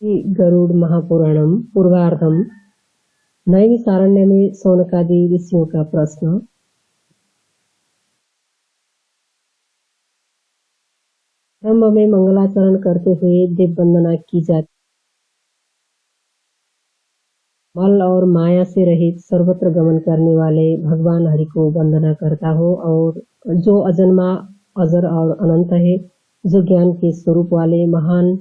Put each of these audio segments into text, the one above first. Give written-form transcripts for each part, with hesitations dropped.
श्री गरुड़ महापुराणम पूर्वार्धम। नैमिषारण्य में शौनकादि ऋषियों का प्रश्न। ब्रह्म में मंगलाचरण करते हुए देव वंदना की जाती। मल और माया से रहित सर्वत्र गमन करने वाले भगवान हरि को वंदना करता हो, और जो अजन्मा अजर और अनंत है, जो ज्ञान के स्वरूप वाले महान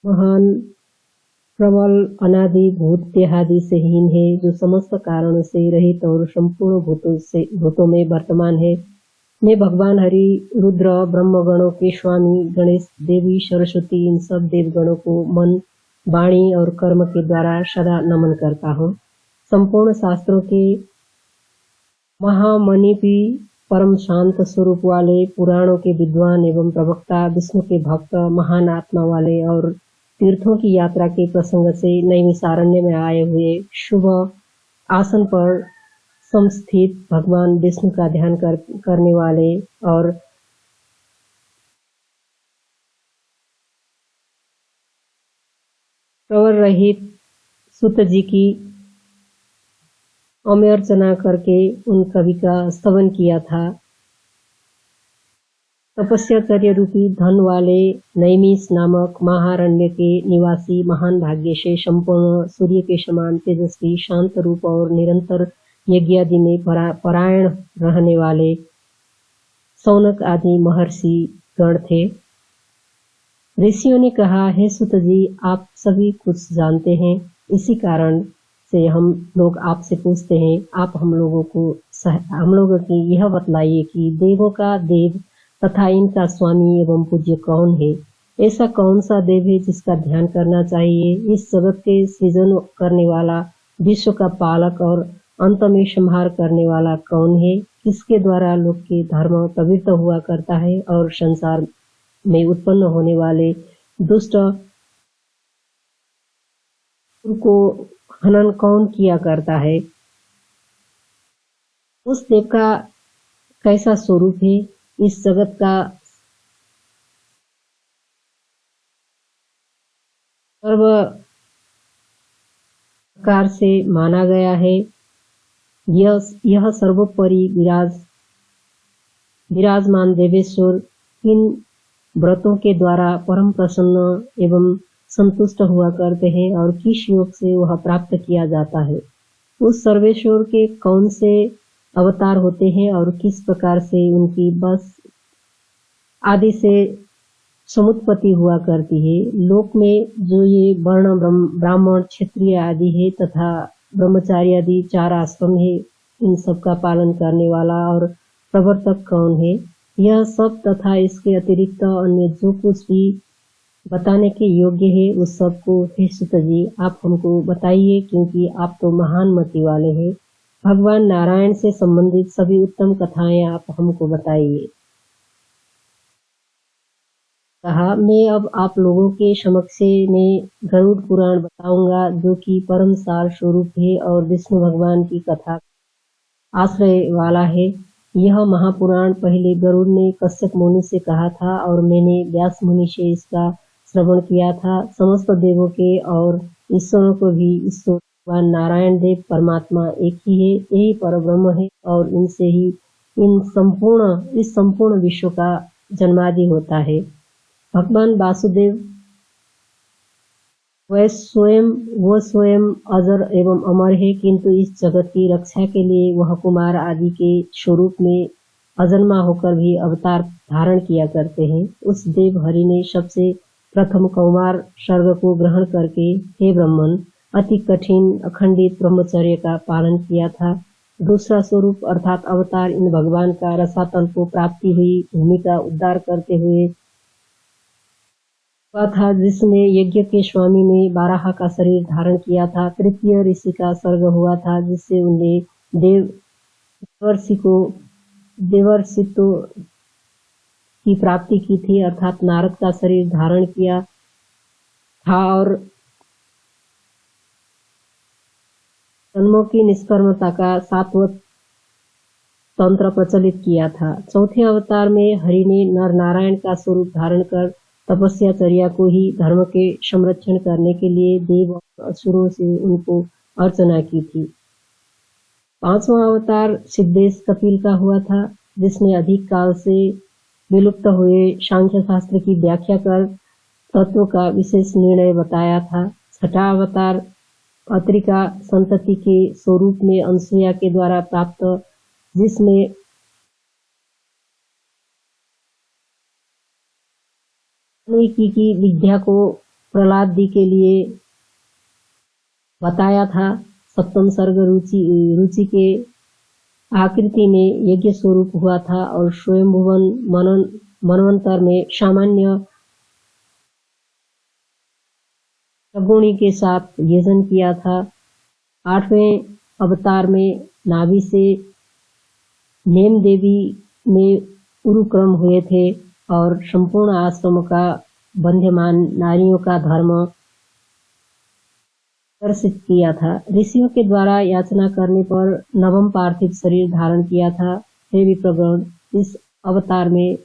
प्रबल अनादि भूत देहादि से हीन है, जो समस्त कारणों से रहित और संपूर्ण भूतों में वर्तमान है। मैं भगवान हरि, रुद्र, ब्रह्म गणों के स्वामी, गणेश, देवी, सरस्वती, इन सब देवगणों को मन, वाणी और कर्म के द्वारा सदा नमन करता हूँ। संपूर्ण शास्त्रों के महामणिपी परम शांत स्वरूप वाले, पुराणों के विद्वान एवं प्रवक्ता, विष्णु के भक्त, महान आत्मा वाले और तीर्थों की यात्रा के प्रसंग से नैमिषारण्य में आए हुए शुभ आसन पर समस्थित भगवान विष्णु का ध्यान करने वाले और प्रवर रहित सुत जी की अमर्चना करके उन कवि का स्तवन किया था। तपस्याचर्य रूपी धन वाले नैमिष नामक महारण्य के निवासी महान भाग्य से संपूर्ण सूर्य के समान तेजस्वी, शांत रूप और निरंतर यज्ञादि में परायण रहने वाले शौनक आदि महर्षि गण थे। ऋषियों ने कहा, हे सुत जी, आप सभी कुछ जानते हैं, इसी कारण से हम लोग आपसे पूछते हैं, आप हम लोगों की यह बतलाइए कि देवों का देव तथा इनका स्वामी एवं पूज्य कौन है। ऐसा कौन सा देव है जिसका ध्यान करना चाहिए। इस जगत के सृजन करने वाला, विश्व का पालक और अंत में संहार करने वाला कौन है। किसके द्वारा लोक के धर्म प्रवृत्त हुआ करता है और संसार में उत्पन्न होने वाले दुष्ट को हनन कौन किया करता है। उस देव का कैसा स्वरूप है। इस जगत का सर्व प्रकार से माना गया है। यह सर्वोपरि विराजमान देवेश्वर किन व्रतों के द्वारा परम प्रसन्न एवं संतुष्ट हुआ करते हैं और किस योग से वह प्राप्त किया जाता है। उस सर्वेश्वर के कौन से अवतार होते हैं और किस प्रकार से उनकी बस आदि से समुत्पत्ति हुआ करती है। लोक में जो ये वर्ण ब्राह्मण, क्षत्रिय आदि है तथा ब्रह्मचारी आदि 4 आश्रम है, इन सब का पालन करने वाला और प्रवर्तक कौन है। यह सब तथा इसके अतिरिक्त अन्य जो कुछ भी बताने के योग्य है, उस सब को हे सुत जी आप हमको बताइए, क्योंकि आप तो महान मति वाले हैं। भगवान नारायण से संबंधित सभी उत्तम कथाएं आप हमको बताइए। कहा, मैं अब आप लोगों के समक्ष में गरुड़ पुराण बताऊंगा, जो कि परम सार स्वरूप है और विष्णु भगवान की कथा आश्रय वाला है। यह महापुराण पहले गरुड़ ने कश्यप मुनि से कहा था और मैंने व्यास मुनि से इसका श्रवण किया था। समस्त देवों के और ईश्वरों को भी ईश्वर भगवान नारायण देव परमात्मा एक ही है, यही परब्रह्म है और इनसे ही इस संपूर्ण विश्व का जन्मादि होता है। भगवान वासुदेव वह स्वयं अजर एवं अमर है, किंतु इस जगत की रक्षा के लिए वह कुमार आदि के स्वरूप में अजन्मा होकर भी अवतार धारण किया करते हैं। उस देव हरि ने सबसे प्रथम कौमार सर्ग को ग्रहण करके हे ब्रह्मन अति कठिन अखंडित ब्रह्मचर्य का पालन किया था। दूसरा स्वरूप अर्थात अवतार इन भगवान का रसातल को प्राप्ति हुई भूमि का उद्धार करते हुए हुआ था, जिसमें यज्ञ के स्वामी ने बाराह का शरीर धारण किया था। तृतीय ऋषि का सर्ग हुआ था, जिससे उन्हें देवर्षित्व की प्राप्ति की थी, अर्थात नारद का शरीर धारण किया था और जन्मों की निष्कर्मता का शाश्वत तंत्र प्रचलित किया था। चौथे अवतार में हरि ने नर नारायण का स्वरूप धारण कर तपस्याचर्या को ही धर्म के संरक्षण करने के लिए देव और असुरों से उनको अर्चना की थी। पांचवा अवतार सिद्धेश कपिल का हुआ था, जिसने अधिक काल से विलुप्त हुए सांख्य शास्त्र की व्याख्या कर तत्व का विशेष निर्णय बताया था। छठा अवतार अत्रिका संतति के स्वरूप में अनसुया के द्वारा प्राप्त, जिसमें की विद्या को प्रहलाद जी के लिए बताया था। सप्तम सर्ग रुचि के आकृति में यज्ञ स्वरूप हुआ था और स्वयंभुवन मनवंतर में सामान्य सगुणी के साथ यजन किया था। आठवें अवतार में नाभि से नेम देवी में उरुक्रम हुए थे और संपूर्ण आश्रम का बंध्यमान नारियों का धर्म दर्शित किया था। ऋषियों के द्वारा याचना करने पर नवम पार्थिव शरीर धारण किया था। हे विप्रगण, इस अवतार में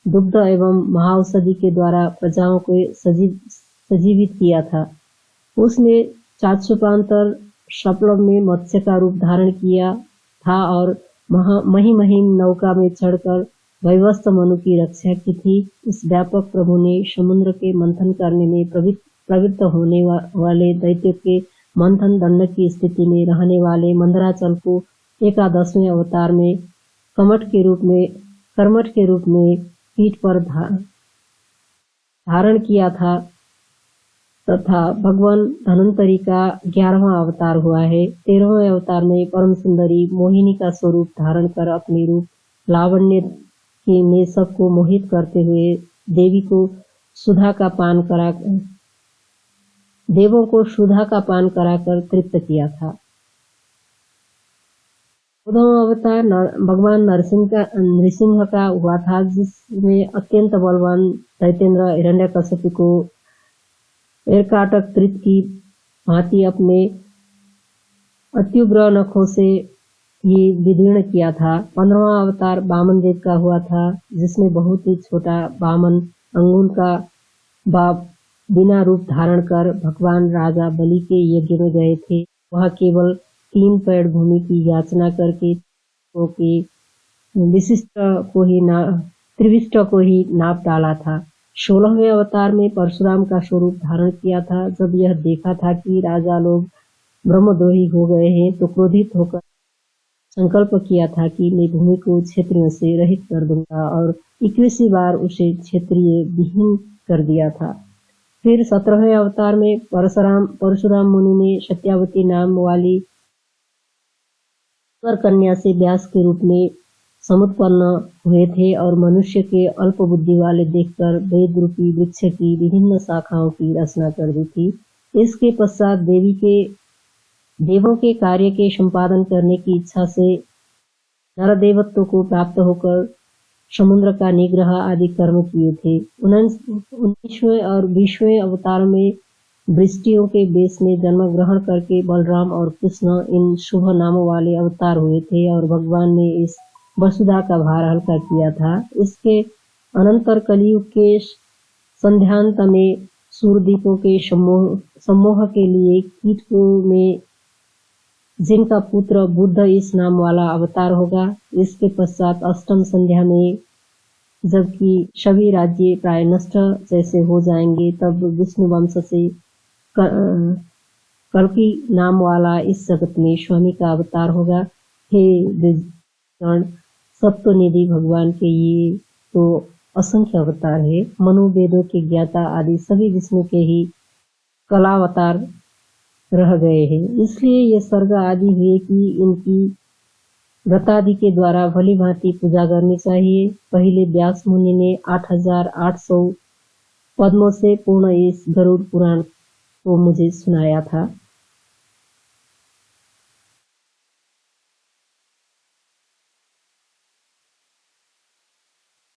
दुग्ध एवं महाऔषधि के द्वारा प्रजाओं को सजीवित किया था। उसने चाक्षुपांतर सप्लव में मत्स्य का रूप धारण किया था और महिम नौका में चढ़कर वैवस्त मनु की रक्षा की थी। इस व्यापक प्रभु ने समुद्र के मंथन करने में प्रवृत्त होने वाले दैत्य के मंथन दंड की स्थिति में रहने वाले मंदराचल को 11वें अवतार में कर्मठ के रूप में पीठ पर धारण किया था तथा भगवान धन्वंतरी का 11वां अवतार हुआ है। 13वें अवतार में परम सुंदरी मोहिनी का स्वरूप धारण कर अपने रूप लावण्य में सबको मोहित करते हुए देवों को सुधा का पान कराकर तृप्त किया था। 14वां अवतार भगवान नरसिंह का हुआ था, जिसमें अत्यंत बलवान दैत्येंद्र हिरण्यकशिपु को एरकाटक कृत की भांति अपने अत्युग्र नखों से ये विदीर्ण किया था। 15वां अवतार वामन देव का हुआ था, जिसमें बहुत ही छोटा वामन अंगुल का बिना रूप धारण कर भगवान राजा बलि के यज्ञ में गए थे। वह केवल 3 पैड़ भूमि की याचना करके त्रिविष्ट को ही नाप डाला था। 16वें अवतार में परशुराम का स्वरूप धारण किया था। जब यह देखा था कि राजा लोग ब्रह्मद्रोही हो गए हैं तो क्रोधित होकर संकल्प किया था कि मैं भूमि को क्षत्रियों से रहित कर दूंगा और 21वीं बार उसे क्षत्रिय विहीन कर दिया था। फिर 17वें अवतार में परशुराम मुनि ने सत्यावती नाम वाली कन्या से व्यास के रूप में समुत्पन्न हुए थे और मनुष्य के अल्प बुद्धि वाले देखकर वेद रूपी वृक्ष की विभिन्न शाखाओं की रचना कर दी थी। इसके पश्चात देवों के कार्य के संपादन करने की इच्छा से नरदेवत्व को प्राप्त होकर समुद्र का निग्रह आदि कर्म किए थे। 19वें और 20वें अवतार में वृष्टियों के बेस में जन्म ग्रहण करके बलराम और कृष्ण इन शुभ नामों वाले अवतार हुए थे और भगवान ने इस वसुधा का भार हल्का किया था। इसके अनंतर कलयुग के संध्यांत में सूरदीपों के सम्मोह के लिए कीटकों में जिनका पुत्र बुद्ध इस नाम वाला अवतार होगा। इसके पश्चात अष्टम संध्या में जबकि सभी राज्य प्राय नष्ट जैसे हो जाएंगे, तब विष्णु वंश से कल्कि नाम वाला इस जगत में स्वामी का अवतार होगा। हे सप्तनिधि भगवान के ये तो असंख्य अवतार है। मनु वेदों के ज्ञाता आदि सभी विष्णु के ही कलावतार रह गए हैं। इसलिए ये सर्ग आदि हुए कि इनकी व्रतादि के द्वारा भली भांति पूजा करनी चाहिए। पहले व्यास मुनि ने 8800 पद्मों से पूर्ण इस गरुड़ पुराण को मुझे सुनाया था।